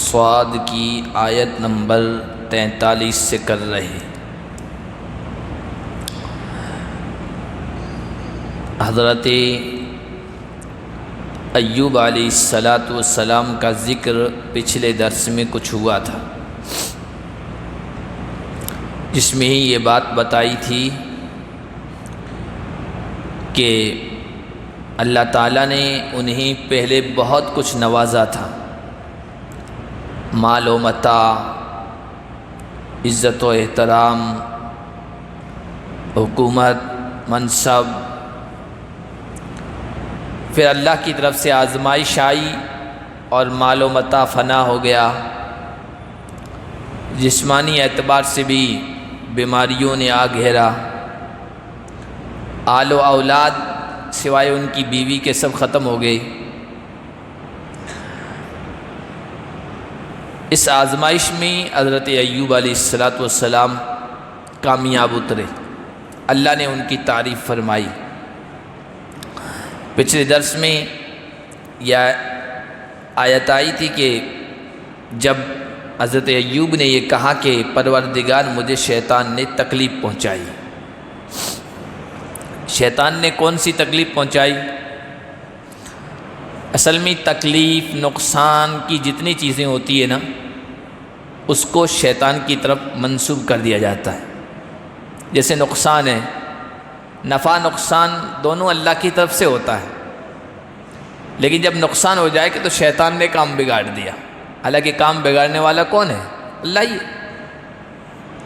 صاد کی آیت نمبر 43 سے کر رہے۔ حضرت ایوب علیہ السلام کا ذکر پچھلے درس میں کچھ ہوا تھا، جس میں ہی یہ بات بتائی تھی کہ اللہ تعالیٰ نے انہیں پہلے بہت کچھ نوازا تھا، مال و متاع، عزت و احترام، حکومت، منصب۔ پھر اللہ کی طرف سے آزمائش آئی اور مال و متاع فنا ہو گیا، جسمانی اعتبار سے بھی بیماریوں نے آ گھیرا، آل و اولاد سوائے ان کی بیوی کے سب ختم ہو گئے۔ اس آزمائش میں حضرت ایوب علیہ السلام کامیاب اترے، اللہ نے ان کی تعریف فرمائی۔ پچھلے درس میں یہ آیت آئی تھی کہ جب حضرت ایوب نے یہ کہا کہ پروردگار مجھے شیطان نے تکلیف پہنچائی۔ شیطان نے کون سی تکلیف پہنچائی؟ اصل میں تکلیف، نقصان کی جتنی چیزیں ہوتی ہیں نا، اس کو شیطان کی طرف منسوب کر دیا جاتا ہے۔ جیسے نقصان ہے، نفع نقصان دونوں اللہ کی طرف سے ہوتا ہے، لیکن جب نقصان ہو جائے کہ تو شیطان نے کام بگاڑ دیا، حالانکہ کام بگاڑنے والا کون ہے؟ اللہ ہی۔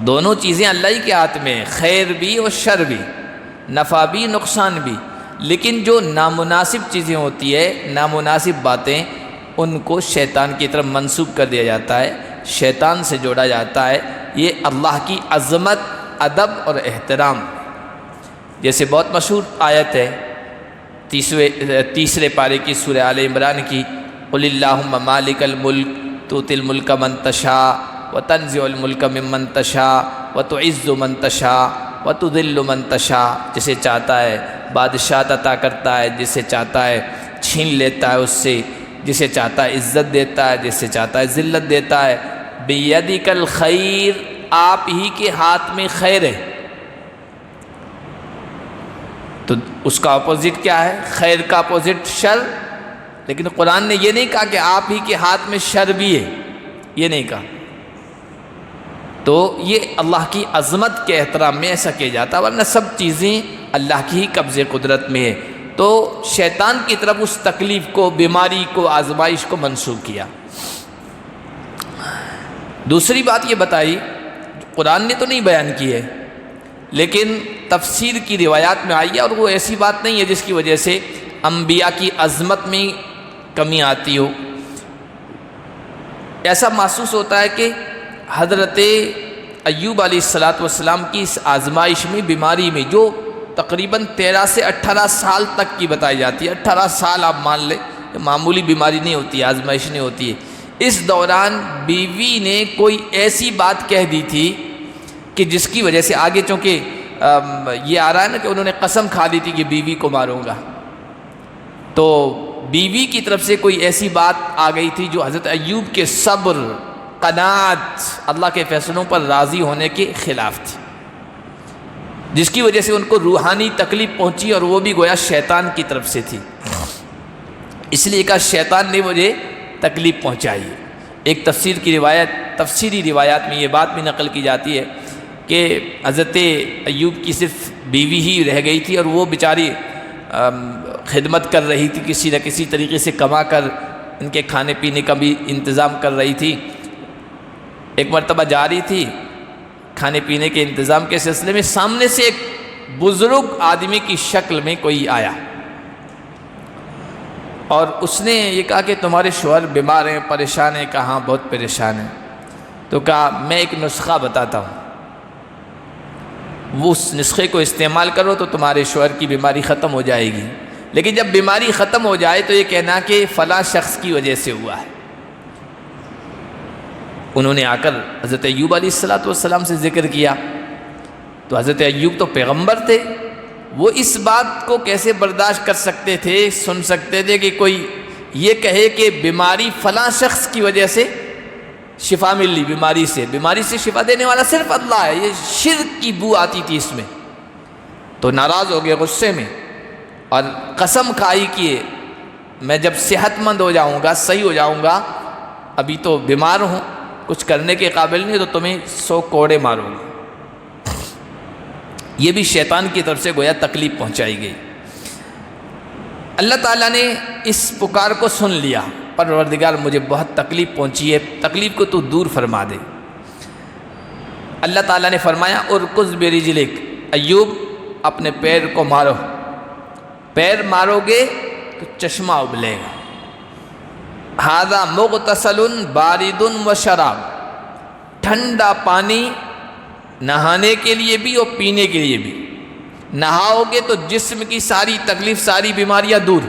دونوں چیزیں اللہ ہی کے ہاتھ میں ہیں، خیر بھی اور شر بھی، نفع بھی نقصان بھی، لیکن جو نامناسب چیزیں ہوتی ہے، نامناسب باتیں، ان کو شیطان کی طرف منسوب کر دیا جاتا ہے، شیطان سے جوڑا جاتا ہے۔ یہ اللہ کی عظمت، ادب اور احترام۔ جیسے بہت مشہور آیت ہے تیسرے پارے کی سورہ آل عمران کی، قل اللہم مالک الملک تؤتی الملک من تشاء وتنزع الملک ممن تشاء وتعز من تشاء وتذل من تشاء۔ جسے چاہتا ہے بادشاہت عطا کرتا ہے، جسے چاہتا ہے چھین لیتا ہے اس سے، جسے چاہتا ہے عزت دیتا ہے، جسے چاہتا ہے ذلت دیتا ہے۔ بیدک الخیر، آپ ہی کے ہاتھ میں خیر ہے۔ تو اس کا اپوزٹ کیا ہے؟ خیر کا اپوزٹ شر، لیکن قرآن نے یہ نہیں کہا کہ آپ ہی کے ہاتھ میں شر بھی ہے، یہ نہیں کہا۔ تو یہ اللہ کی عظمت کے احترام میں ایسا کیا جاتا ہے، ورنہ سب چیزیں اللہ کی ہی قبضے قدرت میں ہے۔ تو شیطان کی طرف اس تکلیف کو، بیماری کو، آزمائش کو منسوب کیا۔ دوسری بات یہ بتائی، قرآن نے تو نہیں بیان کی ہے، لیکن تفسیر کی روایات میں آئی ہے، اور وہ ایسی بات نہیں ہے جس کی وجہ سے انبیاء کی عظمت میں کمی آتی ہو۔ ایسا محسوس ہوتا ہے کہ حضرت ایوب علیہ السلام کی اس آزمائش میں، بیماری میں، جو تقریباً 13 سے 18 سال تک کی بتائی جاتی ہے، 18 سال آپ مان لیں، معمولی بیماری نہیں ہوتی، آزمائش نہیں ہوتی ہے۔ اس دوران بیوی نے کوئی ایسی بات کہہ دی تھی کہ جس کی وجہ سے آگے، چونکہ یہ آ رہا ہے نا کہ انہوں نے قسم کھا دی تھی کہ بیوی کو ماروں گا، تو بیوی کی طرف سے کوئی ایسی بات آ گئی تھی جو حضرت ایوب کے صبر، قناعت، اللہ کے فیصلوں پر راضی ہونے کے خلاف تھی، جس کی وجہ سے ان کو روحانی تکلیف پہنچی، اور وہ بھی گویا شیطان کی طرف سے تھی۔ اس لیے کہا شیطان نے مجھے تکلیف پہنچائی۔ ایک تفسیری روایات میں یہ بات بھی نقل کی جاتی ہے کہ حضرت ایوب کی صرف بیوی ہی رہ گئی تھی، اور وہ بیچاری خدمت کر رہی تھی، کسی نہ کسی طریقے سے کما کر ان کے کھانے پینے کا بھی انتظام کر رہی تھی۔ ایک مرتبہ جا رہی تھی کھانے پینے کے انتظام کے سلسلے میں، سامنے سے ایک بزرگ آدمی کی شکل میں کوئی آیا، اور اس نے یہ کہا کہ تمہارے شوہر بیمار ہیں، پریشان ہیں؟ کہا ہاں بہت پریشان ہیں۔ تو کہا میں ایک نسخہ بتاتا ہوں، وہ اس نسخے کو استعمال کرو تو تمہارے شوہر کی بیماری ختم ہو جائے گی، لیکن جب بیماری ختم ہو جائے تو یہ کہنا کہ فلاں شخص کی وجہ سے ہوا ہے۔ انہوں نے آ کر حضرت ایوب علیہ السلام سے ذکر کیا، تو حضرت ایوب تو پیغمبر تھے، وہ اس بات کو کیسے برداشت کر سکتے تھے، سن سکتے تھے کہ کوئی یہ کہے کہ بیماری فلاں شخص کی وجہ سے شفا مل لی بیماری سے شفا دینے والا صرف اللہ ہے، یہ شرک کی بو آتی تھی اس میں، تو ناراض ہو گئے غصے میں، اور قسم کھائی کہ میں جب صحت مند ہو جاؤں گا، صحیح ہو جاؤں گا، ابھی تو بیمار ہوں، کچھ کرنے کے قابل نہیں، تو تمہیں 100 کوڑے ماروں گا۔ یہ بھی شیطان کی طرف سے گویا تکلیف پہنچائی گئی۔ اللہ تعالیٰ نے اس پکار کو سن لیا، پروردگار مجھے بہت تکلیف پہنچی ہے، تکلیف کو تو دور فرما دے۔ اللہ تعالیٰ نے فرمایا ارکض برجلک، ایوب اپنے پیر کو مارو، پیر مارو گے تو چشمہ ابلے گا۔ ھذا مغتسل بارد و شراب، ٹھنڈا پانی نہانے کے لیے بھی اور پینے کے لیے بھی، نہاؤ گے تو جسم کی ساری تکلیف، ساری بیماریاں دور،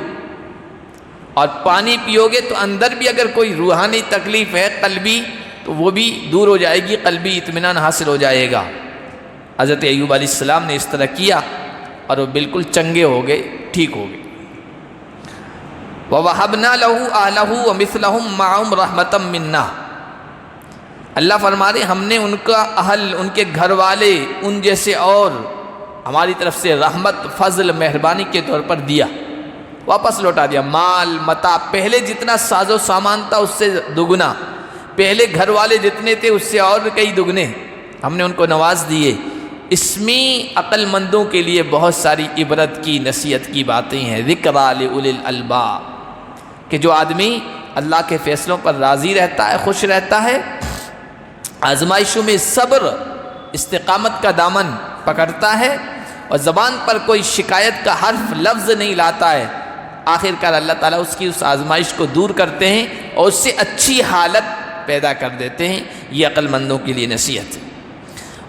اور پانی پیو گے تو اندر بھی اگر کوئی روحانی تکلیف ہے قلبی تو وہ بھی دور ہو جائے گی، قلبی اطمینان حاصل ہو جائے گا۔ حضرت ایوب علیہ السلام نے اس طرح کیا اور وہ بالکل چنگے ہو گئے، ٹھیک ہو گئے۔ وَوَهَبْنَا لَهُ أَهْلَهُ وَمِثْلَهُمْ مَعَهُمْ رَحْمَةً مِنَّا، اللہ فرما رہے ہم نے ان کا اہل، ان کے گھر والے ان جیسے اور ہماری طرف سے رحمت، فضل، مہربانی کے طور پر دیا، واپس لوٹا دیا۔ مال متاع، پہلے جتنا ساز و سامان تھا اس سے دگنا، پہلے گھر والے جتنے تھے اس سے اور کئی دگنے ہم نے ان کو نواز دیے۔ اس میں عقل مندوں کے لیے بہت ساری عبرت کی، نصیحت کی باتیں ہیں۔ ذکریٰ لأولی الالباب، کہ جو آدمی اللہ کے فیصلوں پر راضی رہتا ہے، خوش رہتا ہے، آزمائشوں میں صبر، استقامت کا دامن پکڑتا ہے، اور زبان پر کوئی شکایت کا حرف، لفظ نہیں لاتا ہے، آخر کار اللہ تعالیٰ اس کی اس آزمائش کو دور کرتے ہیں اور اس سے اچھی حالت پیدا کر دیتے ہیں۔ یہ عقل مندوں کے لیے نصیحت ہے۔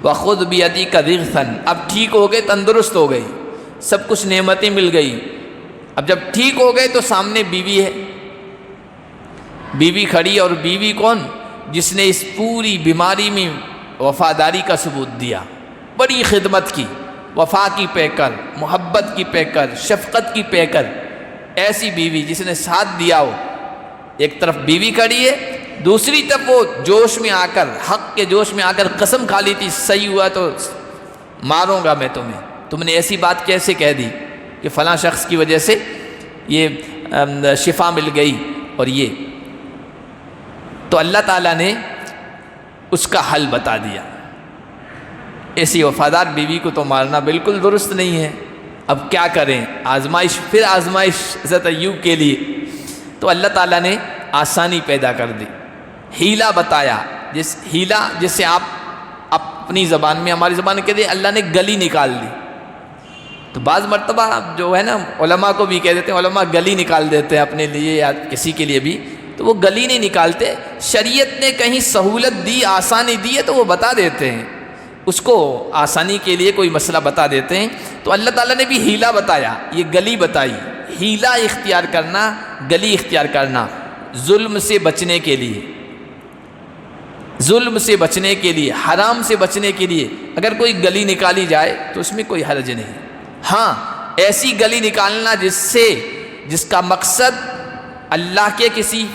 وَخُذْ بِيَدِكَ ضِغْثًا، اب ٹھیک ہو گئے، تندرست ہو گئی، سب کچھ نعمتیں مل گئی، اب جب ٹھیک ہو گئے تو سامنے بیوی ہے، بیوی کھڑی، اور بیوی کون؟ جس نے اس پوری بیماری میں وفاداری کا ثبوت دیا، بڑی خدمت کی، وفا کی پیکر، محبت کی پیکر، شفقت کی پیکر، ایسی بیوی جس نے ساتھ دیا ہو۔ ایک طرف بیوی کھڑی ہے، دوسری طرف وہ جوش میں آ کر، حق کے جوش میں آ کر قسم کھا لی تھی صحیح ہوا تو ماروں گا میں تمہیں، تم نے ایسی بات کیسے کہہ دی کہ فلاں شخص کی وجہ سے یہ شفا مل گئی، اور یہ تو اللہ تعالیٰ نے اس کا حل بتا دیا۔ ایسی وفادار بیوی کو تو مارنا بالکل درست نہیں ہے۔ اب کیا کریں؟ آزمائش، پھر آزمائش حضرت ایوب کے لیے، تو اللہ تعالیٰ نے آسانی پیدا کر دی، ہیلا بتایا، ہیلا جسے آپ اپنی زبان میں، ہماری زبان کے دے، اللہ نے گلی نکال دی۔ تو بعض مرتبہ جو ہے نا علماء کو بھی کہہ دیتے ہیں، علماء گلی نکال دیتے ہیں اپنے لیے یا کسی کے لیے بھی، تو وہ گلی نہیں نکالتے، شریعت نے کہیں سہولت دی، آسانی دی ہے تو وہ بتا دیتے ہیں، اس کو آسانی کے لیے کوئی مسئلہ بتا دیتے ہیں۔ تو اللہ تعالیٰ نے بھی ہیلا بتایا، یہ گلی بتائی، ہیلا اختیار کرنا، گلی اختیار کرنا، ظلم سے بچنے کے لیے، ظلم سے بچنے کے لیے، حرام سے بچنے کے لیے اگر کوئی گلی نکالی جائے تو اس میں کوئی حرج نہیں۔ ہاں، ایسی گلی نکالنا جس کا مقصد اللہ کے کسی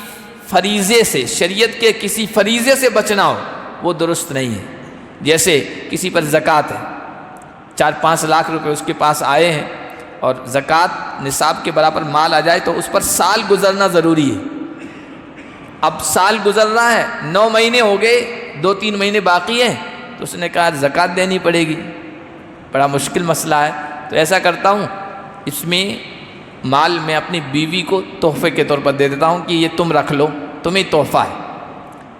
فریضے سے، شریعت کے کسی فریضے سے بچنا ہو، وہ درست نہیں ہے۔ جیسے کسی پر زکوٰۃ ہے، 4-5 لاکھ روپے اس کے پاس آئے ہیں، اور زکوٰۃ نصاب کے برابر مال آ جائے تو اس پر سال گزرنا ضروری ہے۔ اب سال گزر رہا ہے، 9 مہینے ہو گئے، 2-3 مہینے باقی ہیں، تو اس نے کہا زکوٰۃ دینی پڑے گی، بڑا مشکل مسئلہ ہے، تو ایسا کرتا ہوں اس میں مال میں اپنی بیوی کو تحفے کے طور پر دے دیتا ہوں کہ یہ تم رکھ لو، تمہیں تحفہ ہے،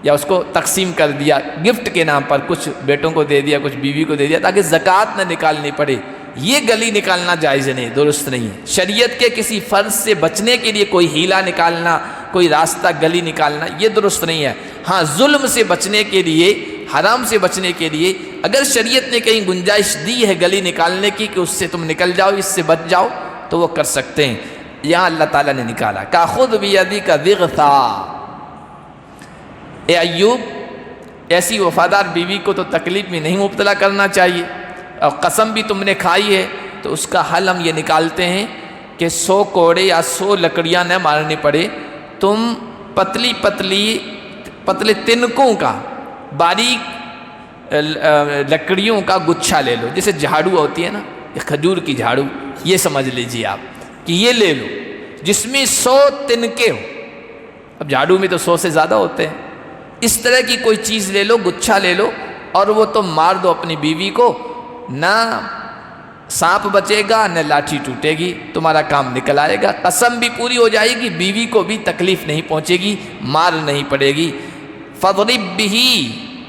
یا اس کو تقسیم کر دیا گفٹ کے نام پر، کچھ بیٹوں کو دے دیا، کچھ بیوی کو دے دیا، تاکہ زکوٰۃ نہ نکالنی پڑے۔ یہ گلی نکالنا جائز نہیں، درست نہیں ہے۔ شریعت کے کسی فرض سے بچنے کے لیے کوئی ہیلا نکالنا، کوئی راستہ گلی نکالنا، یہ درست نہیں ہے۔ ہاں، ظلم سے بچنے کے لیے، حرام سے بچنے کے لیے اگر شریعت نے کہیں گنجائش دی ہے گلی نکالنے کی کہ اس سے تم نکل جاؤ، اس سے بچ جاؤ، تو وہ کر سکتے ہیں۔ یہاں اللہ تعالیٰ نے نکالا، کا خود بیدک ضغثا، اے ایوب، ایسی وفادار بیوی کو تو تکلیف میں نہیں مبتلا کرنا چاہیے، اور قسم بھی تم نے کھائی ہے، تو اس کا حل ہم یہ نکالتے ہیں کہ 100 کوڑے یا 100 لکڑیاں نہ مارنی پڑے، تم پتلی پتلے تنکوں کا باریک لکڑیوں کا گچھا لے لو، جیسے جھاڑو ہوتی ہے نا، یہ کھجور کی جھاڑو، یہ سمجھ لیجیے آپ کہ یہ لے لو جس میں 100 تنکے ہو. اب جھاڑو میں تو 100 سے زیادہ ہوتے ہیں. اس طرح کی کوئی چیز لے لو، گچھا لے لو، اور وہ تم مار دو اپنی بیوی کو، نہ سانپ بچے گا نہ لاٹھی ٹوٹے گی، تمہارا کام نکل آئے گا، قسم بھی پوری ہو جائے گی، بیوی کو بھی تکلیف نہیں پہنچے گی، مار نہیں پڑے گی. فَاضْرِبْ بِهِ،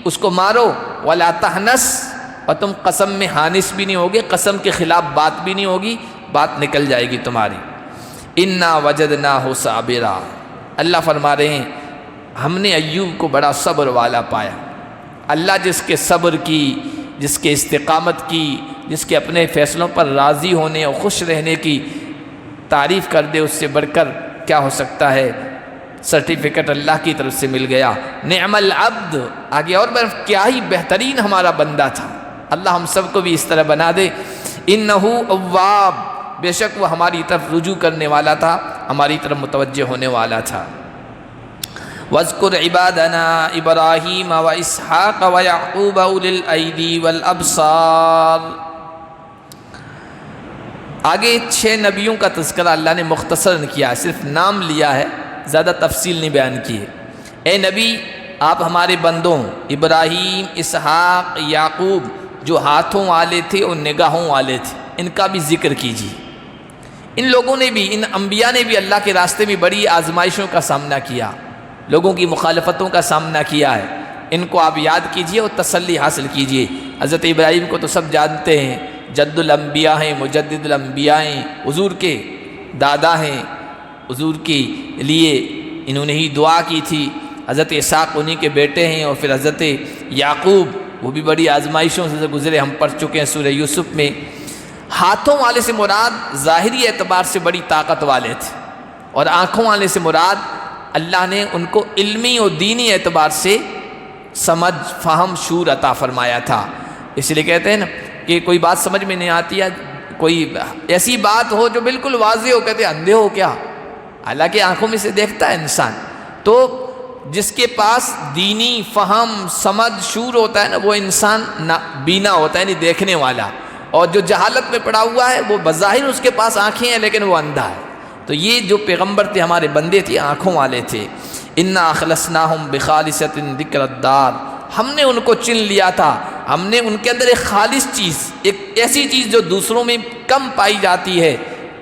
اس کو مارو، وَلَا تَحْنَسْ، اور تم قسم میں حانس بھی نہیں ہوگے، قسم کے خلاف بات بھی نہیں ہوگی، بات نکل جائے گی تمہاری. اِنَّا وَجَدْنَاهُ صَابِرًا، اللہ فرما رہے ہیں ہم نے ایوب کو بڑا صبر والا پایا. اللہ جس کے صبر کی، جس کے استقامت کی، جس کے اپنے فیصلوں پر راضی ہونے اور خوش رہنے کی تعریف کر دے، اس سے بڑھ کر کیا ہو سکتا ہے. سرٹیفکیٹ اللہ کی طرف سے مل گیا. نعم العبد، آگے اور کیا ہی بہترین ہمارا بندہ تھا. اللہ ہم سب کو بھی اس طرح بنا دے. انہ اواب، بے شک وہ ہماری طرف رجوع کرنے والا تھا، ہماری طرف متوجہ ہونے والا تھا. وَاذْكُرْ عِبَادَنَا إِبْرَاهِيمَ وَإِسْحَاقَ وَيَعْقُوبَ أُولِي الْأَيْدِي وَالْأَبْصَارِ. آگے 6 نبیوں کا تذکرہ اللہ نے مختصراً کیا، صرف نام لیا ہے، زیادہ تفصیل نہیں بیان کی ہے. اے نبی آپ ہمارے بندوں ابراہیم، اسحاق، یعقوب جو ہاتھوں والے تھے اور نگاہوں والے تھے، ان کا بھی ذکر کیجیے. ان لوگوں نے بھی، ان انبیاء نے بھی اللہ کے راستے میں بڑی آزمائشوں کا سامنا کیا، لوگوں کی مخالفتوں کا سامنا کیا ہے. ان کو آپ یاد کیجئے اور تسلی حاصل کیجئے. حضرت ابراہیم کو تو سب جانتے ہیں، جد الانبیاء ہیں، مجدد الانبیاء ہیں، حضور کے دادا ہیں، حضور کے لیے انہوں نے ہی دعا کی تھی. حضرت اسحاق انہی کے بیٹے ہیں، اور پھر حضرت یعقوب وہ بھی بڑی آزمائشوں سے گزرے، ہم پڑھ چکے ہیں سورہ یوسف میں. ہاتھوں والے سے مراد ظاہری اعتبار سے بڑی طاقت والے تھے، اور آنکھوں والے سے مراد اللہ نے ان کو علمی اور دینی اعتبار سے سمجھ، فہم، شعور عطا فرمایا تھا. اس لیے کہتے ہیں نا کہ کوئی بات سمجھ میں نہیں آتی ہے، کوئی ایسی بات ہو جو بالکل واضح ہو، کہتے ہیں اندھے ہو کیا، حالانکہ آنکھوں میں سے دیکھتا ہے انسان. تو جس کے پاس دینی فہم، سمجھ، شعور ہوتا ہے نا، وہ انسان بینا ہوتا ہے، یعنی دیکھنے والا. اور جو جہالت میں پڑا ہوا ہے وہ بظاہر اس کے پاس آنکھیں ہیں لیکن وہ اندھا ہے. تو یہ جو پیغمبر تھے، ہمارے بندے تھے، آنکھوں والے تھے. انا اخلصناہم بخالصۃ ذکر الدار، ہم نے ان کو چن لیا تھا، ہم نے ان کے اندر ایک خالص چیز، ایک ایسی چیز جو دوسروں میں کم پائی جاتی ہے،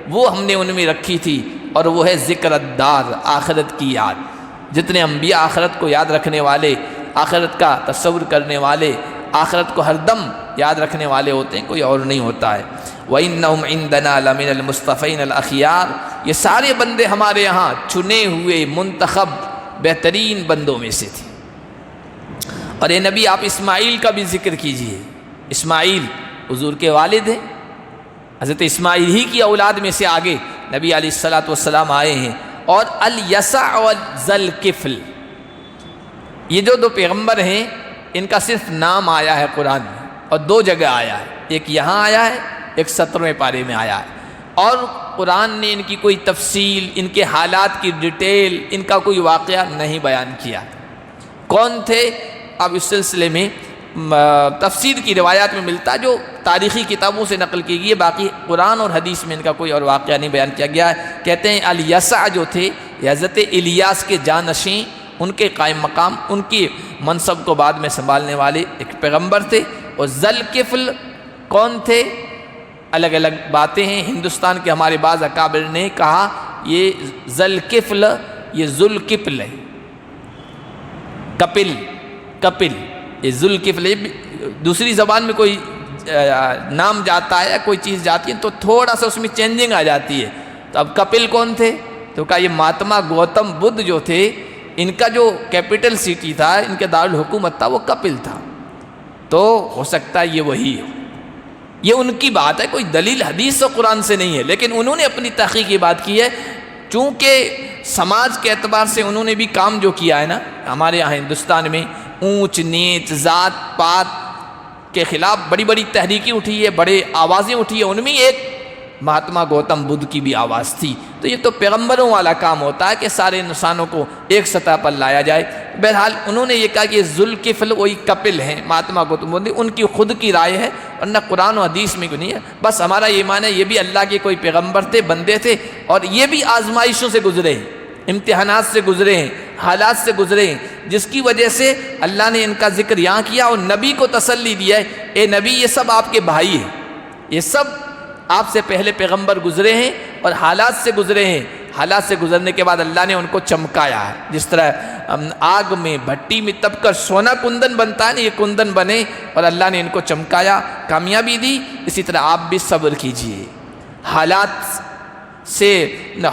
وہ ہم نے ان میں رکھی تھی، اور وہ ہے ذکر الدار، آخرت کی یاد. جتنے انبیاء آخرت کو یاد رکھنے والے، آخرت کا تصور کرنے والے، آخرت کو ہر دم یاد رکھنے والے ہوتے ہیں، کوئی اور نہیں ہوتا ہے. وَإِنَّهُمْ عِنْدَنَا لَمِنَ الْمُصْطَفَيْنَ الْأَخْيَارِ، یہ سارے بندے ہمارے یہاں چنے ہوئے منتخب بہترین بندوں میں سے تھے. اور اے نبی آپ اسماعیل کا بھی ذکر کیجئے. اسماعیل حضور کے والد ہیں، حضرت اسماعیل ہی کی اولاد میں سے آگے نبی علیہ السلام آئے ہیں. اور الیسع و ذوالکفل، یہ جو 2 پیغمبر ہیں، ان کا صرف نام آیا ہے قرآن میں، اور 2 جگہ آیا ہے، ایک یہاں آیا ہے، ایک 17ویں پارے میں آیا ہے. اور قرآن نے ان کی کوئی تفصیل، ان کے حالات کی ڈیٹیل، ان کا کوئی واقعہ نہیں بیان کیا. کون تھے؟ اب اس سلسلے میں تفسیر کی روایات میں ملتا ہے، جو تاریخی کتابوں سے نقل کی گئی ہے، باقی قرآن اور حدیث میں ان کا کوئی اور واقعہ نہیں بیان کیا گیا ہے. کہتے ہیں الیسع جو تھے، حضرت الیاس کے جانشین، ان کے قائم مقام، ان کی منصب کو بعد میں سنبھالنے والے ایک پیغمبر تھے. اور ذوالکفل کون تھے؟ الگ الگ باتیں ہیں. ہندوستان کے ہمارے بعض اکابر نے کہا یہ ذوالکفل، یہ ذوالکفل ہے، کپل، یہ ذوالکفل. دوسری زبان میں کوئی نام جاتا ہے یا کوئی چیز جاتی ہے تو تھوڑا سا اس میں چینجنگ آ جاتی ہے. تو اب کپل کون تھے؟ تو کہا یہ مہاتما گوتم بدھ جو تھے، ان کا جو کیپٹل سٹی تھا، ان کے دارالحکومت تھا، وہ کپل تھا. تو ہو سکتا ہے یہ وہی ہو. یہ ان کی بات ہے، کوئی دلیل حدیث و قرآن سے نہیں ہے، لیکن انہوں نے اپنی تحقیق کی بات کی ہے. چونکہ سماج کے اعتبار سے انہوں نے بھی کام جو کیا ہے نا، ہمارے یہاں ہندوستان میں اونچ نیچ، ذات پات کے خلاف بڑی بڑی تحریکیں اٹھی ہے، بڑے آوازیں اٹھی ہیں، ان میں ایک مہاتما گوتم بدھ کی بھی آواز تھی. تو یہ تو پیغمبروں والا کام ہوتا ہے کہ سارے انسانوں کو ایک سطح پر لایا جائے. بہرحال انہوں نے یہ کہا کہ ذوالکفل وہی کپل ہیں مہاتما گوتم بدھ، ان کی خود کی رائے ہے، ورنہ قرآن و حدیث میں نہیں ہے۔ بس ہمارا ایمان ہے یہ بھی اللہ کے کوئی پیغمبر تھے، بندے تھے، اور یہ بھی آزمائشوں سے گزرے ہیں، امتحانات سے گزرے ہیں، حالات سے گزرے ہیں، جس کی وجہ سے اللہ نے ان کا ذکر یہاں کیا اور نبی کو تسلی دیا ہے، اے نبی یہ سب آپ کے بھائی ہیں، یہ سب آپ سے پہلے پیغمبر گزرے ہیں اور حالات سے گزرے ہیں۔ حالات سے گزرنے کے بعد اللہ نے ان کو چمکایا ہے، جس طرح آگ میں بھٹی میں تپ کر سونا کندن بنتا ہے نا، یہ کندن بنے اور اللہ نے ان کو چمکایا، کامیابی دی۔ اسی طرح آپ بھی صبر کیجئے، حالات سے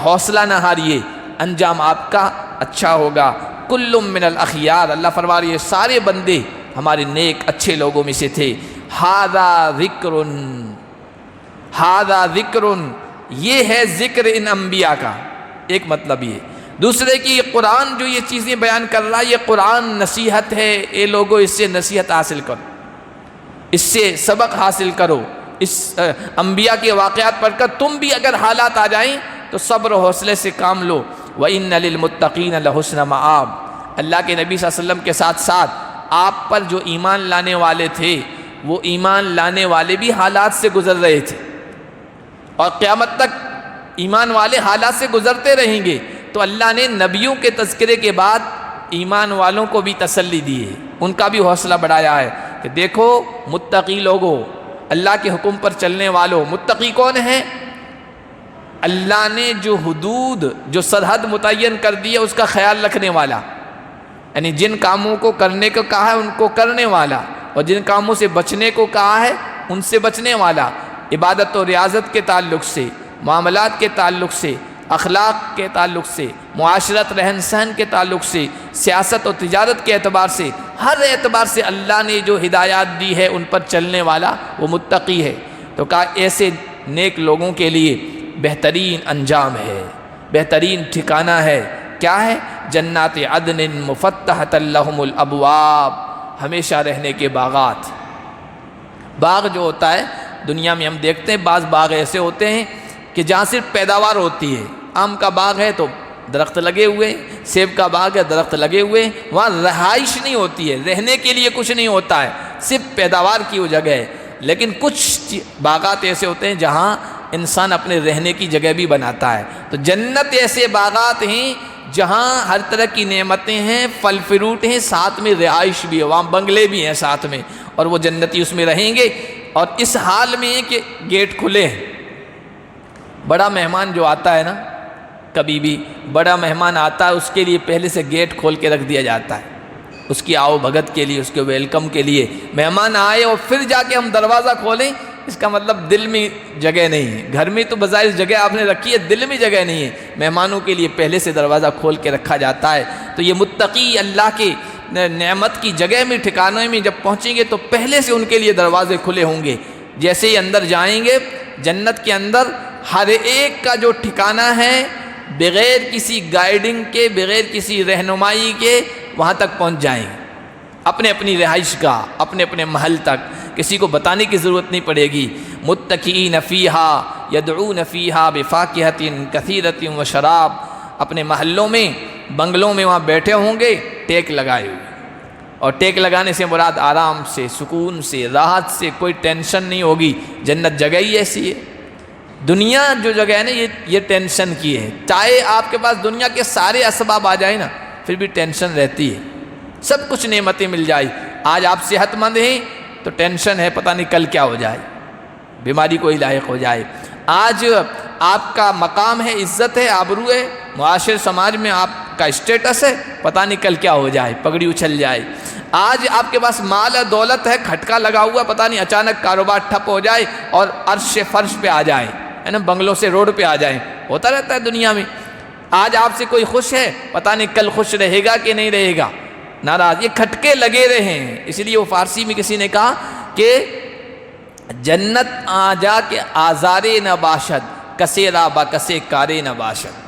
حوصلہ نہ ہاریے، انجام آپ کا اچھا ہوگا۔ کل من الاخیار، اللہ فرما رہی ہے سارے بندے ہمارے نیک اچھے لوگوں میں سے تھے۔ ھذا ذکر، ھذا ذکر، یہ ہے ذکر ان انبیاء کا، ایک مطلب یہ۔ دوسرے کہ یہ قرآن جو یہ چیزیں بیان کر رہا ہے، یہ قرآن نصیحت ہے، اے لوگو اس سے نصیحت حاصل کرو، اس سے سبق حاصل کرو، اس انبیاء کے واقعات پڑھ کر تم بھی اگر حالات آ جائیں تو صبر و حوصلے سے کام لو۔ وَإِنَّ لِلْمُتَّقِينَ لَحُسْنَ مَآب، اللہ کے نبی صلی اللہ علیہ وسلم کے ساتھ ساتھ آپ پر جو ایمان لانے والے تھے، وہ ایمان لانے والے بھی حالات سے گزر رہے تھے، اور قیامت تک ایمان والے حالات سے گزرتے رہیں گے۔ تو اللہ نے نبیوں کے تذکرے کے بعد ایمان والوں کو بھی تسلی دی ہے، ان کا بھی حوصلہ بڑھایا ہے کہ دیکھو متقی لوگوں، اللہ کے حکم پر چلنے والوں۔ متقی کون ہیں؟ اللہ نے جو حدود، جو سرحد متعین کر دی ہے اس کا خیال رکھنے والا، یعنی جن کاموں کو کرنے کو کہا ہے ان کو کرنے والا، اور جن کاموں سے بچنے کو کہا ہے ان سے بچنے والا، عبادت و ریاضت کے تعلق سے، معاملات کے تعلق سے، اخلاق کے تعلق سے، معاشرت رہن سہن کے تعلق سے، سیاست و تجارت کے اعتبار سے، ہر اعتبار سے اللہ نے جو ہدایات دی ہے ان پر چلنے والا وہ متقی ہے۔ تو کہا ایسے نیک لوگوں کے لیے بہترین انجام ہے، بہترین ٹھکانہ ہے، کیا ہے؟ جنات عدن مفتحۃ لہم الابواب، ہمیشہ رہنے کے باغات۔ باغ جو ہوتا ہے دنیا میں ہم دیکھتے ہیں بعض باغ ایسے ہوتے ہیں کہ جہاں صرف پیداوار ہوتی ہے، آم کا باغ ہے تو درخت لگے ہوئے، سیب کا باغ ہے درخت لگے ہوئے، وہاں رہائش نہیں ہوتی ہے، رہنے کے لیے کچھ نہیں ہوتا ہے، صرف پیداوار کی وہ جگہ ہے۔ لیکن کچھ باغات ایسے ہوتے ہیں جہاں انسان اپنے رہنے کی جگہ بھی بناتا ہے۔ تو جنت ایسے باغات ہیں جہاں ہر طرح کی نعمتیں ہیں، پھل فروٹ ہیں، ساتھ میں رہائش بھی ہے، وہاں بنگلے بھی ہیں ساتھ میں، اور وہ جنتی اس میں رہیں گے۔ اور اس حال میں کہ گیٹ کھلے ہیں، بڑا مہمان جو آتا ہے نا، کبھی بھی بڑا مہمان آتا ہے اس کے لیے پہلے سے گیٹ کھول کے رکھ دیا جاتا ہے، اس کی آؤ بھگت کے لیے، اس کے ویلکم کے لیے۔ مہمان آئے اور پھر جا کے ہم دروازہ کھولیں، اس کا مطلب دل میں جگہ نہیں ہے۔ گھر میں تو بظاہر جگہ آپ نے رکھی ہے، دل میں جگہ نہیں ہے۔ مہمانوں کے لیے پہلے سے دروازہ کھول کے رکھا جاتا ہے۔ تو یہ متقی اللہ کے نعمت کی جگہ میں، ٹھکانے میں جب پہنچیں گے تو پہلے سے ان کے لیے دروازے کھلے ہوں گے۔ جیسے ہی اندر جائیں گے جنت کے اندر، ہر ایک کا جو ٹھکانہ ہے بغیر کسی گائیڈنگ کے، بغیر کسی رہنمائی کے وہاں تک پہنچ جائیں گے، اپنے اپنی رہائش گاہ، اپنے اپنے محل تک، کسی کو بتانے کی ضرورت نہیں پڑے گی۔ متکئین فیہا یدعون فیہا بفاکہۃ کثیرۃ وشراب، اپنے محلوں میں، بنگلوں میں وہاں بیٹھے ہوں گے ٹیک لگائے ہوئے، اور ٹیک لگانے سے مراد آرام سے، سکون سے، راحت سے، کوئی ٹینشن نہیں ہوگی۔ جنت جگہ ہی ایسی ہے۔ دنیا جو جگہ ہے نا یہ ٹینشن کی ہے، چاہے آپ کے پاس دنیا کے سارے اسباب آ جائیں نا پھر بھی ٹینشن رہتی ہے، سب کچھ نعمتیں مل جائیں۔ آج آپ صحت مند ہیں تو ٹینشن ہے پتہ نہیں کل کیا ہو جائے، بیماری کوئی لاحق ہو جائے۔ آج آپ کا مقام ہے، عزت ہے، آبرو ہے، معاشر سماج میں آپ کا اسٹیٹس ہے، پتہ نہیں کل کیا ہو جائے، پگڑی اچھل جائے۔ آج آپ کے پاس مال ہے، دولت ہے، کھٹکا لگا ہوا، پتہ نہیں اچانک کاروبار ٹھپ ہو جائے اور عرش فرش پہ آ جائیں، ہے نا، بنگلوں سے روڈ پہ آ جائیں، ہوتا رہتا ہے دنیا میں۔ آج آپ سے کوئی خوش ہے، پتہ نہیں کل خوش رہے گا کہ نہیں رہے گا، ناراض، یہ کھٹکے لگے رہے ہیں۔ اس لیے وہ فارسی میں کسی نے کہا کہ جنت آ جا کے آزارے نہ باشد، کسے را با کسے کارے نہ باشد۔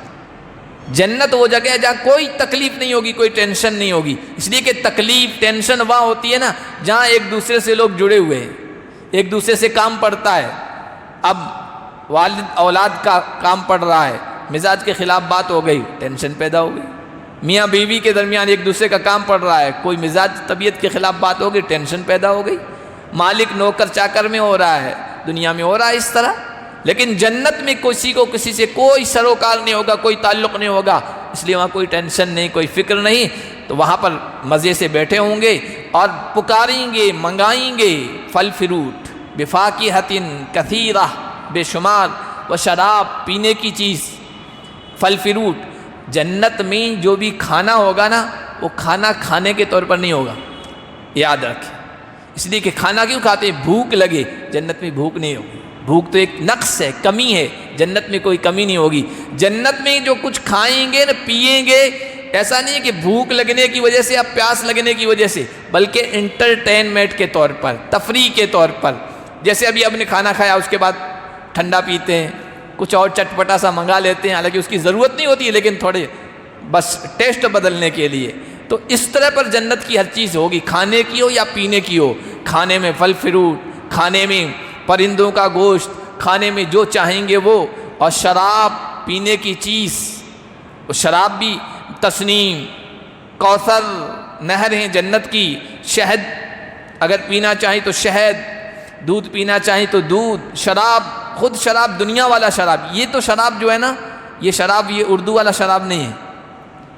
جنت وہ جگہ ہے جہاں کوئی تکلیف نہیں ہوگی، کوئی ٹینشن نہیں ہوگی۔ اس لیے کہ تکلیف، ٹینشن وہاں ہوتی ہے نا جہاں ایک دوسرے سے لوگ جڑے ہوئے ہیں، ایک دوسرے سے کام پڑتا ہے۔ اب والد اولاد کا کام پڑ رہا ہے، مزاج کے خلاف بات ہو گئی، ٹینشن پیدا ہو گئی۔ میاں بیوی کے درمیان ایک دوسرے کا کام پڑ رہا ہے، کوئی مزاج طبیعت کے خلاف بات ہو گئی، ٹینشن پیدا ہو گئی، مالک نوکر چاکر میں ہو رہا ہے، دنیا میں ہو رہا ہے اس طرح۔ لیکن جنت میں کسی کو کسی سے کوئی سروکار نہیں ہوگا، کوئی تعلق نہیں ہوگا، اس لیے وہاں کوئی ٹینشن نہیں، کوئی فکر نہیں، تو وہاں پر مزے سے بیٹھے ہوں گے اور پکاریں گے، منگائیں گے پھل فروٹ، بفاکہۃ کثیرہ، بے شمار، و شراب، پینے کی چیز، پھل فروٹ۔ جنت میں جو بھی کھانا ہوگا نا، وہ کھانا کھانے کے طور پر نہیں ہوگا، یاد رکھیں۔ اس لیے کہ کھانا کیوں کھاتے ہیں؟ بھوک لگے، جنت میں بھوک نہیں ہوگی۔ بھوک تو ایک نقص ہے، کمی ہے، جنت میں کوئی کمی نہیں ہوگی۔ جنت میں جو کچھ کھائیں گے نا، پیئیں گے، ایسا نہیں ہے کہ بھوک لگنے کی وجہ سے یا پیاس لگنے کی وجہ سے، بلکہ انٹرٹینمنٹ کے طور پر، تفریح کے طور پر۔ جیسے ابھی آپ نے کھانا کھایا، اس کے بعد ٹھنڈا پیتے ہیں، کچھ اور چٹپٹا سا منگا لیتے ہیں، حالانکہ اس کی ضرورت نہیں ہوتی ہے، لیکن تھوڑے بس ٹیسٹ بدلنے کے لیے۔ تو اس طرح پر جنت کی ہر چیز ہوگی، کھانے کی ہو یا پینے کی ہو۔ کھانے میں پھل فروٹ، کھانے میں پرندوں کا گوشت، کھانے میں جو چاہیں گے وہ، اور شراب، پینے کی چیز، وہ شراب بھی تسنیم، کوثر نہر ہیں جنت کی، شہد اگر پینا چاہیں تو شہد، دودھ پینا چاہیں تو دودھ، شراب، خود شراب، دنیا والا شراب۔ یہ تو شراب جو ہے نا، یہ شراب، یہ اردو والا شراب نہیں ہے،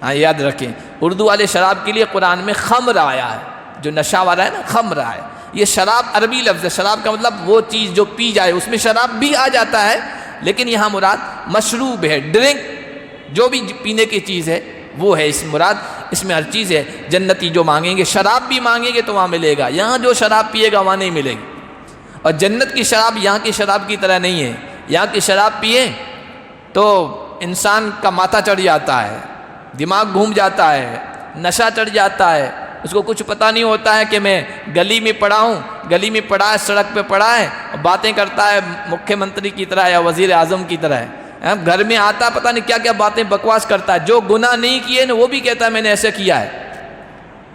ہاں یاد رکھیں۔ اردو والے شراب کے لیے قرآن میں خمر آیا ہے، جو نشہ والا ہے نا، خمر ہے۔ یہ شراب عربی لفظ ہے، شراب کا مطلب وہ چیز جو پی جائے، اس میں شراب بھی آ جاتا ہے، لیکن یہاں مراد مشروب ہے، ڈرنک، جو بھی پینے کی چیز ہے وہ ہے اس مراد، اس میں ہر چیز ہے۔ جنتی جو مانگیں گے، شراب بھی مانگیں گے تو وہاں ملے گا، یہاں جو شراب پیے گا وہاں نہیں ملے گی۔ اور جنت کی شراب یہاں کی شراب کی طرح نہیں ہے، یہاں کی شراب پیے تو انسان کا ماتھا چڑھ جاتا ہے، دماغ گھوم جاتا ہے، نشہ چڑھ جاتا ہے، اس کو کچھ پتہ نہیں ہوتا ہے کہ میں گلی میں پڑا ہوں، گلی میں پڑا ہے، سڑک پہ پڑا ہے، اور باتیں کرتا ہے مکھیہ منتری کی طرح یا وزیر اعظم کی طرح ہے، گھر میں آتا ہے پتہ نہیں کیا کیا باتیں بکواس کرتا ہے، جو گناہ نہیں کیے نا وہ بھی کہتا ہے میں نے ایسے کیا ہے،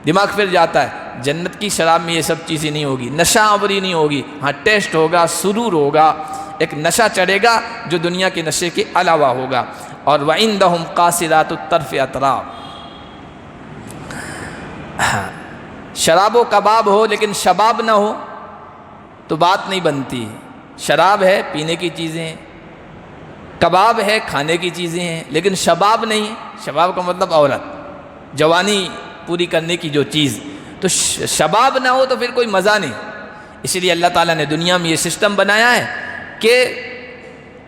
دماغ پھر جاتا ہے۔ جنت کی شراب میں یہ سب چیزیں نہیں ہوگی، نشہ آوری نہیں ہوگی، ہاں ٹیسٹ ہوگا، سرور ہوگا، ایک نشہ چڑھے گا جو دنیا کے نشے کے علاوہ ہوگا۔ اور وَعِندَهُمْ قَاصِرَاتُ الطَّرْفِ اطراب، شراب و کباب ہو لیکن شباب نہ ہو تو بات نہیں بنتی۔ شراب ہے، پینے کی چیزیں، کباب ہے، کھانے کی چیزیں ہیں، لیکن شباب نہیں۔ شباب کا مطلب عورت، جوانی پوری کرنے کی جو چیز، تو شباب نہ ہو تو پھر کوئی مزہ نہیں۔ اسی لیے اللہ تعالیٰ نے دنیا میں یہ سسٹم بنایا ہے کہ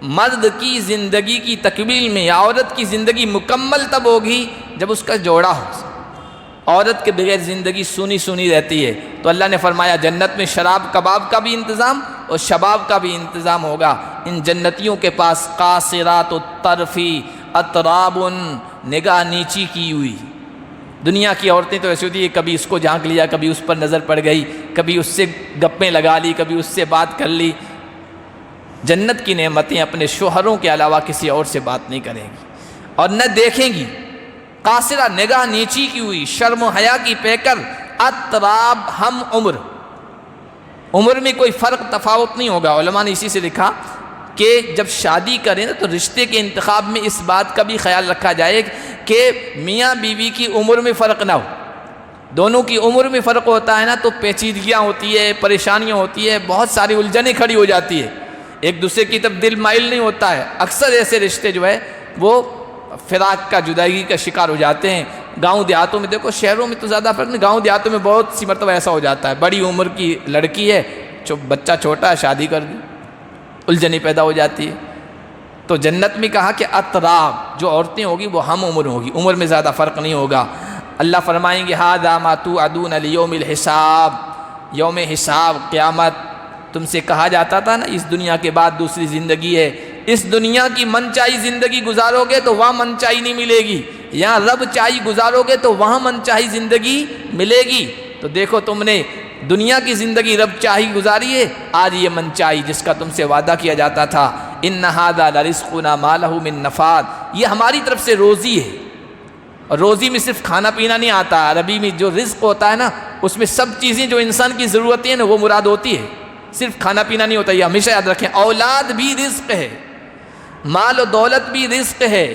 مرد کی زندگی کی تکمیل میں، یا عورت کی زندگی مکمل تب ہوگی جب اس کا جوڑا ہو۔ عورت کے بغیر زندگی سونی سونی رہتی ہے، تو اللہ نے فرمایا جنت میں شراب کباب کا بھی انتظام اور شباب کا بھی انتظام ہوگا۔ ان جنتیوں کے پاس قاصرات الطرف اطراب، نگاہ نیچی کی ہوئی۔ دنیا کی عورتیں تو ایسی ہوتی ہے، کبھی اس کو جھانک لیا، کبھی اس پر نظر پڑ گئی، کبھی اس سے گپیں لگا لی، کبھی اس سے بات کر لی۔ جنت کی نعمتیں اپنے شوہروں کے علاوہ کسی اور سے بات نہیں کریں گی اور نہ دیکھیں گی۔ قاصرہ، نگاہ نیچی کی ہوئی، شرم و حیا کی پیکر، اطراب، ہم عمر، عمر میں کوئی فرق تفاوت نہیں ہوگا۔ علماء نے اسی سے لکھا کہ جب شادی کریں تو رشتے کے انتخاب میں اس بات کا بھی خیال رکھا جائے کہ میاں بیوی کی عمر میں فرق نہ ہو۔ دونوں کی عمر میں فرق ہوتا ہے نا تو پیچیدگیاں ہوتی ہے، پریشانیاں ہوتی ہے، بہت ساری الجھنیں کھڑی ہو جاتی ہے، ایک دوسرے کی طرف دل مائل نہیں ہوتا ہے۔ اکثر ایسے رشتے جو ہے وہ فراق کا، جدائی کا شکار ہو جاتے ہیں۔ گاؤں دیہاتوں میں دیکھو، شہروں میں تو زیادہ فرق نہیں، گاؤں دیہاتوں میں بہت سی مرتبہ ایسا ہو جاتا ہے، بڑی عمر کی لڑکی ہے، بچہ چھوٹا ہے، شادی کر دی، الجھنیں پیدا ہو جاتی ہے۔ تو جنت میں کہا کہ اطراب، جو عورتیں ہوگی وہ ہم عمر ہوگی، عمر میں زیادہ فرق نہیں ہوگا۔ اللہ فرمائیں گے ھذا ما توعدون لیوم الحساب، یوم حساب، قیامت۔ تم سے کہا جاتا تھا نا اس دنیا کے بعد دوسری زندگی ہے، اس دنیا کی من چاہی زندگی گزارو گے تو وہاں من چاہی نہیں ملے گی، یہاں رب چاہی گزارو گے تو وہاں من چاہی زندگی ملے گی۔ تو دیکھو تم نے دنیا کی زندگی رب چاہی گزاری ہے، آج یہ من چاہی جس کا تم سے وعدہ کیا جاتا تھا، ان ھذا لرزقنا ما لہ من نفاد، یہ ہماری طرف سے روزی ہے۔ اور روزی میں صرف کھانا پینا نہیں آتا، عربی میں جو رزق ہوتا ہے نا اس میں سب چیزیں جو انسان کی ضرورتیں ہیں نا وہ مراد ہوتی ہے، صرف کھانا پینا نہیں ہوتا۔ یہ ہمیشہ یاد رکھیں، اولاد بھی رزق ہے، مال و دولت بھی رزق ہے،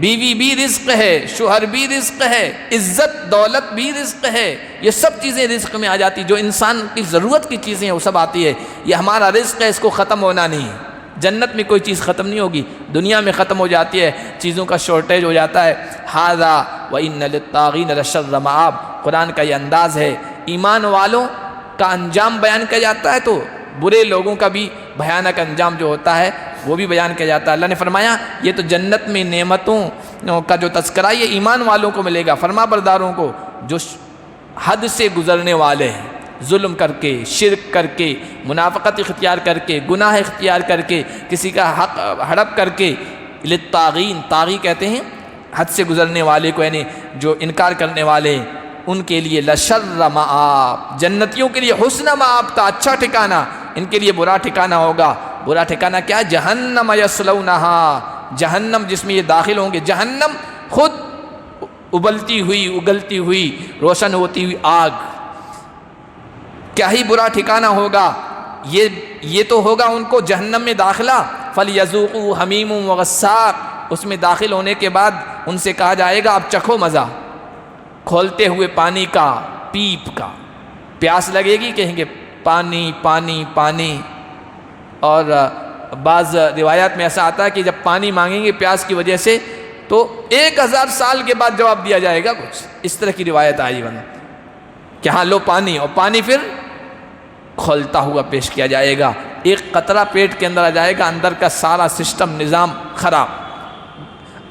بیوی بھی رزق ہے، شوہر بھی رزق ہے، عزت دولت بھی رزق ہے، یہ سب چیزیں رزق میں آ جاتی، جو انسان کی ضرورت کی چیزیں ہیں وہ سب آتی ہے، یہ ہمارا رزق ہے، اس کو ختم ہونا نہیں ہے۔ جنت میں کوئی چیز ختم نہیں ہوگی، دنیا میں ختم ہو جاتی ہے، چیزوں کا شارٹیج ہو جاتا ہے۔ ھذا وَإِنَّ لِلطَّاغِينَ لَشَرَّ مَآب، قرآن کا یہ انداز ہے۔ ایمان والوں کا انجام بیان کیا جاتا ہے تو برے لوگوں کا بھی بھیانک انجام جو ہوتا ہے وہ بھی بیان کیا جاتا ہے۔ اللہ نے فرمایا یہ تو جنت میں نعمتوں کا جو تذکرہ یہ ایمان والوں کو ملے گا، فرما برداروں کو، جو حد سے گزرنے والے ہیں، ظلم کر کے، شرک کر کے، منافقت اختیار کر کے، گناہ اختیار کر کے، کسی کا حق ہڑپ کر کے، للطاغین، طاغی کہتے ہیں حد سے گزرنے والے کو، یعنی جو انکار کرنے والے ہیں، ان کے لیے لشر مآب، جنتیوں کے لیے حسن مآب تھا، اچھا ٹھکانہ، ان کے لیے برا ٹھکانہ ہوگا۔ برا ٹھکانہ کیا؟ جہنم یصلونہا، جہنم جس میں یہ داخل ہوں گے، جہنم خود ابلتی ہوئی، اگلتی ہوئی، روشن ہوتی ہوئی آگ، کیا ہی برا ٹھکانہ ہوگا۔ یہ تو ہوگا ان کو جہنم میں داخلہ، فَلْيَذُوقُوا حَمِيمٌ وَغَسَّاقٌ، اس میں داخل ہونے کے بعد ان سے کہا جائے گا اب چکھو مزہ، کھولتے ہوئے پانی کا، پیپ کا، پیاس لگے گی کہیں گے پانی پانی پانی، اور بعض روایات میں ایسا آتا ہے کہ جب پانی مانگیں گے پیاس کی وجہ سے تو 1000 سال کے بعد جواب دیا جائے گا، کچھ اس طرح کی روایت آئی بنا کہ ہاں لو پانی، اور پانی پھر کھولتا ہوا پیش کیا جائے گا، ایک قطرہ پیٹ کے اندر آ جائے گا، اندر کا سارا سسٹم نظام خراب،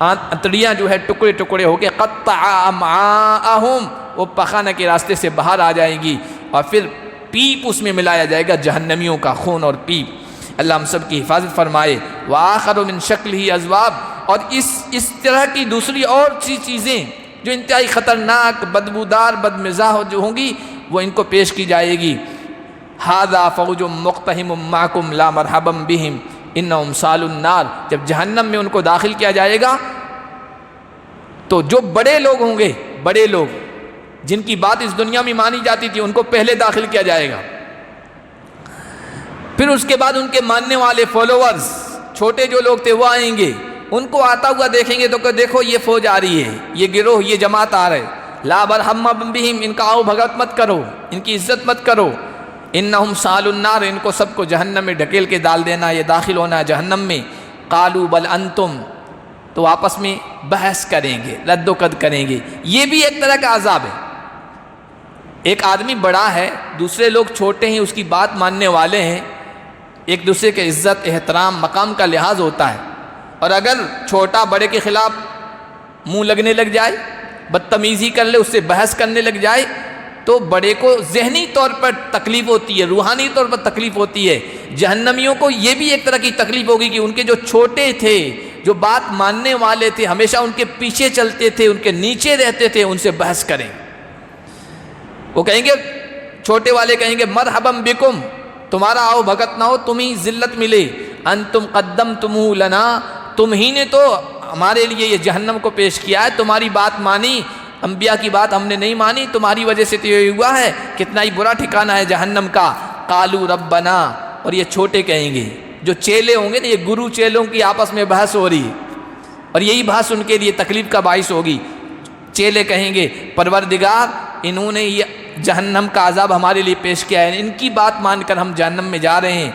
انتڑیاں جو ہے ٹکڑے ٹکڑے ہو کے قطع امعاءہم، وہ پخانہ کے راستے سے باہر آ جائیں گی، اور پھر پیپ اس میں ملایا جائے گا جہنمیوں کا خون اور پیپ۔ اللہ ہم سب کی حفاظت فرمائے۔ وآخر من شکلہ ازواب، اور اس طرح کی دوسری اور چیزیں جو انتہائی خطرناک، بدبودار، بدمزاح جو ہوں گی وہ ان کو پیش کی جائے گی۔ ھذا فوج مقتحم معکم لا مرحبا بہم انہم صالوا النار، جب جہنم میں ان کو داخل کیا جائے گا تو جو بڑے لوگ ہوں گے، بڑے لوگ جن کی بات اس دنیا میں مانی جاتی تھی ان کو پہلے داخل کیا جائے گا، پھر اس کے بعد ان کے ماننے والے فالوورز، چھوٹے جو لوگ تھے وہ آئیں گے، ان کو آتا ہوا دیکھیں گے تو کہ دیکھو یہ فوج آ رہی ہے، یہ گروہ، یہ جماعت آ رہے، لا برحم بہم، ان کا آؤ بھگت مت کرو، ان کی عزت مت کرو، انہم صالوا النار، ان کو سب کو جہنم میں ڈھکیل کے ڈال دینا، یہ داخل ہونا ہے جہنم میں۔ قالوا بل انتم، تو آپس میں بحث کریں گے، رد و قد کریں گے، یہ بھی ایک طرح کا عذاب ہے۔ ایک آدمی بڑا ہے، دوسرے لوگ چھوٹے ہیں، اس کی بات ماننے والے ہیں، ایک دوسرے کے عزت، احترام، مقام کا لحاظ ہوتا ہے، اور اگر چھوٹا بڑے کے خلاف منہ لگنے لگ جائے، بدتمیزی کر لے، اس سے بحث کرنے لگ جائے، تو بڑے کو ذہنی طور پر تکلیف ہوتی ہے، روحانی طور پر تکلیف ہوتی ہے۔ جہنمیوں کو یہ بھی ایک طرح کی تکلیف ہوگی کہ ان کے جو چھوٹے تھے، جو بات ماننے والے تھے، ہمیشہ ان کے پیچھے چلتے تھے، ان کے نیچے رہتے تھے، ان سے بحث کریں۔ وہ کہیں گے، چھوٹے والے کہیں گے مرحبا بکم، تمہارا آؤ بھگت نہ ہو، تمہیں ذلت ملے، انتم قدمتموہ لنا، تم ہی نے تو ہمارے لیے یہ جہنم کو پیش کیا ہے، تمہاری بات مانی، انبیاء کی بات ہم نے نہیں مانی، تمہاری وجہ سے تو یہ ہوا ہے، کتنا ہی برا ٹھکانہ ہے جہنم کا۔ قالوا ربنا، اور یہ چھوٹے کہیں گے، جو چیلے ہوں گے نا، یہ گرو چیلوں کی آپس میں بحث ہو رہی ہے، اور یہی بحث ان کے لیے تکلیف کا باعث ہوگی۔ چیلے کہیں گے پروردگار، انہوں نے یہ جہنم کا عذاب ہمارے لیے پیش کیا ہے، ان کی بات مان کر ہم جہنم میں جا رہے ہیں،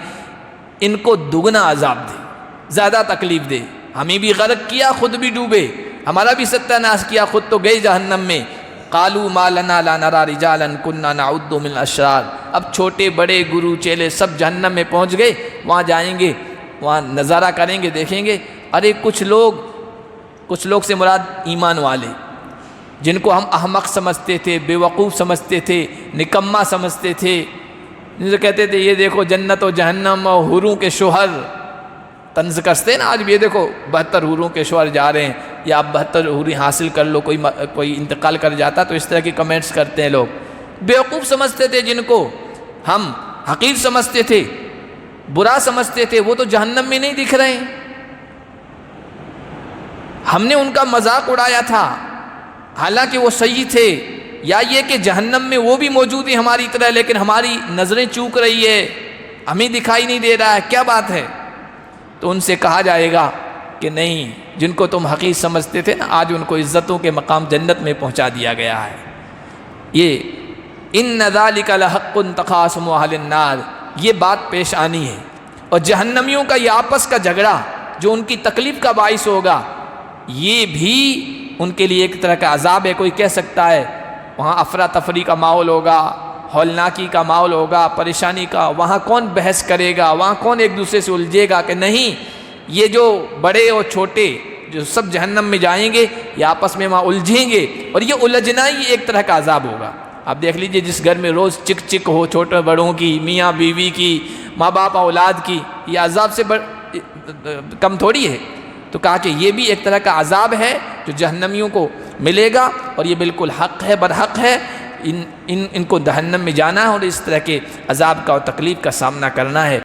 ان کو دگنا عذاب دے، زیادہ تکلیف دے، ہمیں بھی غرق کیا، خود بھی ڈوبے، ہمارا بھی ستیہ ناش کیا، خود تو گئے جہنم میں۔ قالوا ما لنا لا نرى رجالا كنا نعد من الاشرار، اب چھوٹے بڑے گرو چیلے سب جہنم میں پہنچ گئے، وہاں جائیں گے، وہاں نظارہ کریں گے، دیکھیں گے، ارے کچھ لوگ سے مراد ایمان والے، جن کو ہم احمق سمجھتے تھے، بے وقوف سمجھتے تھے، نکما سمجھتے تھے، جن سے کہتے تھے یہ دیکھو جنت و جہنم اور حوروں کے شوہر، طنز کستے نا آج بھی، یہ دیکھو 72 حوروں کے شوہر جا رہے ہیں، یا آپ 72 حوری حاصل کر لو، کوئی انتقال کر جاتا تو اس طرح کی کمنٹس کرتے ہیں لوگ، بیوقوف سمجھتے تھے، جن کو ہم حقیر سمجھتے تھے، برا سمجھتے تھے، وہ تو جہنم میں نہیں دکھ رہے ہیں، ہم نے ان کا مذاق اڑایا تھا، حالانکہ وہ صحیح تھے، یا یہ کہ جہنم میں وہ بھی موجود ہیں ہماری طرح، لیکن ہماری نظریں چوک رہی ہے، ہمیں دکھائی نہیں دے رہا ہے، کیا بات ہے؟ تو ان سے کہا جائے گا کہ نہیں، جن کو تم حقیر سمجھتے تھے نا، آج ان کو عزتوں کے مقام جنت میں پہنچا دیا گیا ہے۔ یہ ان ذالک لحق تخاصم اہل النار، یہ بات پیش آنی ہے۔ اور جہنمیوں کا یہ آپس کا جھگڑا جو ان کی تکلیف کا باعث ہوگا، یہ بھی ان کے لیے ایک طرح کا عذاب ہے۔ کوئی کہہ سکتا ہے وہاں افراتفری کا ماحول ہوگا، ہولناکی کا ماحول ہوگا، پریشانی کا، وہاں کون بحث کرے گا، وہاں کون ایک دوسرے سے الجھے گا؟ کہ نہیں، یہ جو بڑے اور چھوٹے جو سب جہنم میں جائیں گے، یہ آپس میں وہاں الجھیں گے، اور یہ الجھنا ہی ایک طرح کا عذاب ہوگا۔ آپ دیکھ لیجئے جس گھر میں روز چک چک ہو، چھوٹے بڑوں کی، میاں بیوی کی، ماں باپ اولاد کی، یہ عذاب سے کم تھوڑی ہے۔ تو کہا کہ یہ بھی ایک طرح کا عذاب ہے جو جہنمیوں کو ملے گا، اور یہ بالکل حق ہے، برحق ہے۔ ان کو جہنم میں جانا ہے اور اس طرح کے عذاب کا اور تکلیف کا سامنا کرنا ہے۔